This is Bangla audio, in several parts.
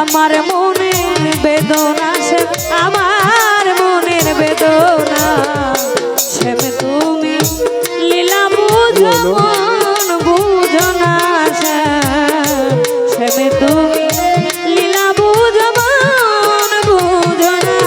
আমার মনের বেদনা শ্যাম আমার মনের বেদনা শ্যাম তুমি লীলা বুঝো মন বুঝো না শ্যাম শ্যাম তুমি লীলা বুঝো মন বুঝো না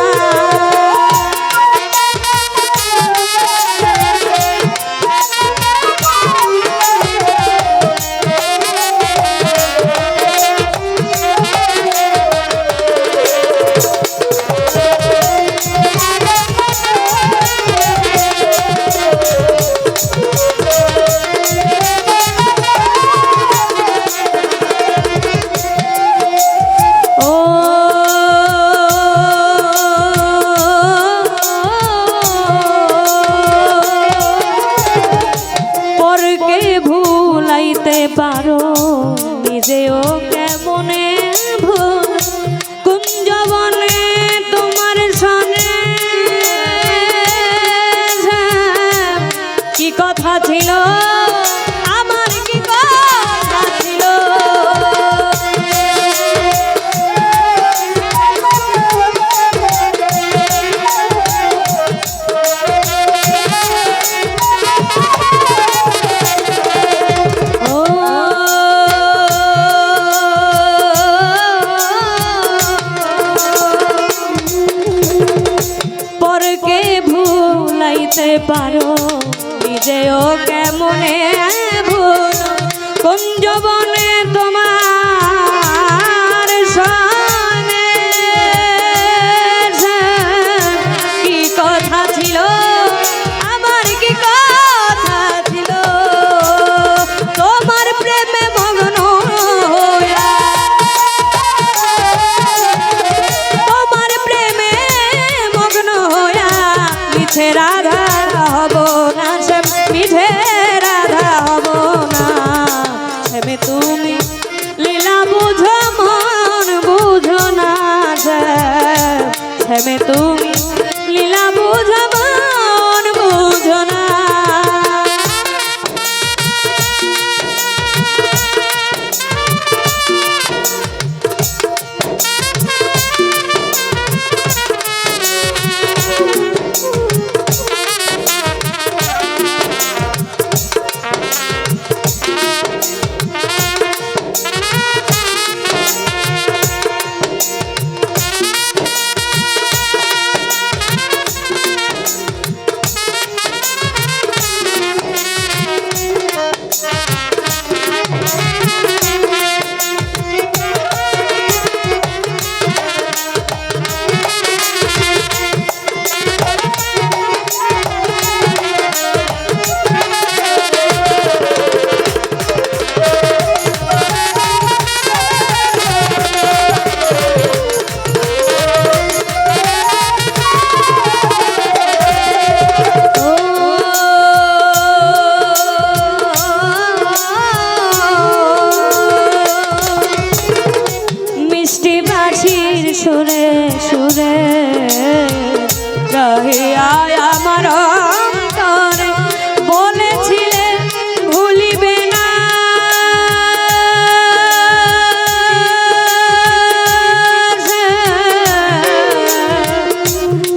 পারো নিজেও কেমনে ভুল কুঞ্জবনে তোমার সনে কি কথা ছিল আমার কি কথা ছিল পারো নিজেও কেমনে ভুল কুঞ্জবনে তোমার সনে কি কথা ছিল আমার কি কথা ছিল তোমার প্রেমে মগ্ন হইয়া তোমার প্রেমে মগ্ন হইয়া মিছে রাধা হব না শ্যাম মিঠে রাধা হব না শ্যাম তুমি লীলা বুঝো মন বুঝো না শ্যাম তুমি লীলা বুঝো মন বুঝো না সুরে সুরে রহিয়া আমার অন্তরে বলেছিলে ভুলিবে না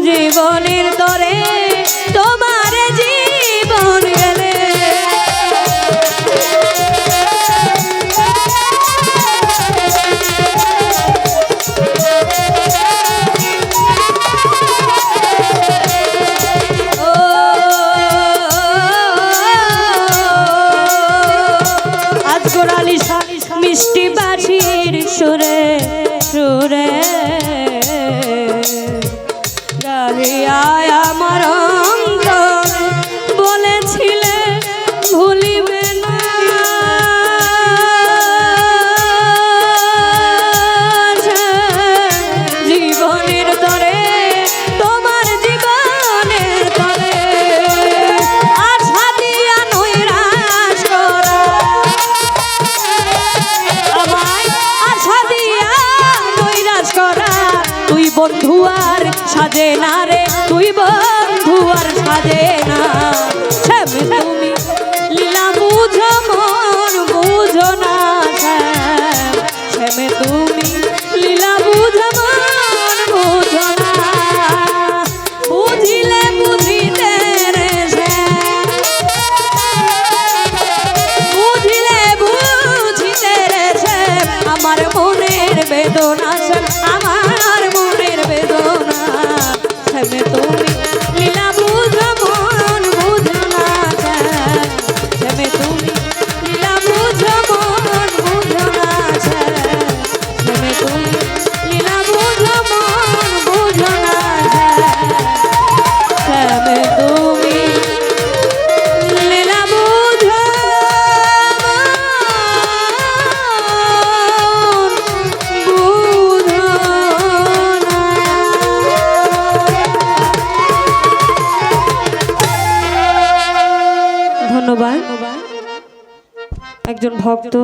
জীবনের তরে তোমার জীবন গেলে মিষ্টি বাঁশির সুরে সুরে গাহিয়া আমার অন্তরে বলেছিলে ভুলিবে না জীবনের তরে তোমার জীবনের তরে আশা দিয়া নৈরাশ করা তুই বন্ধু আর সাজে না রে তুই বন্ধু আর সাজে না শ্যাম তুমি লীলা বুঝো মন বুঝো না শ্যাম তুমি লীলা বেদনা আমার মনের বেদনা শ্যামে তুমি লীলা বুঝো মন বুঝো না শ্যামে তুমি লীলা বুঝো মন বুঝো না শ্যামে তুমি লীলা বুঝো মন বুঝো না শ্যামে তুমি লীলা বুঝো ধন্যবাদ। একজন ভক্ত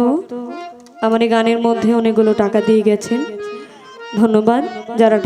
আমার এই গানের মধ্যে অনেকগুলো টাকা দিয়ে গেছেন। ধন্যবাদ যারা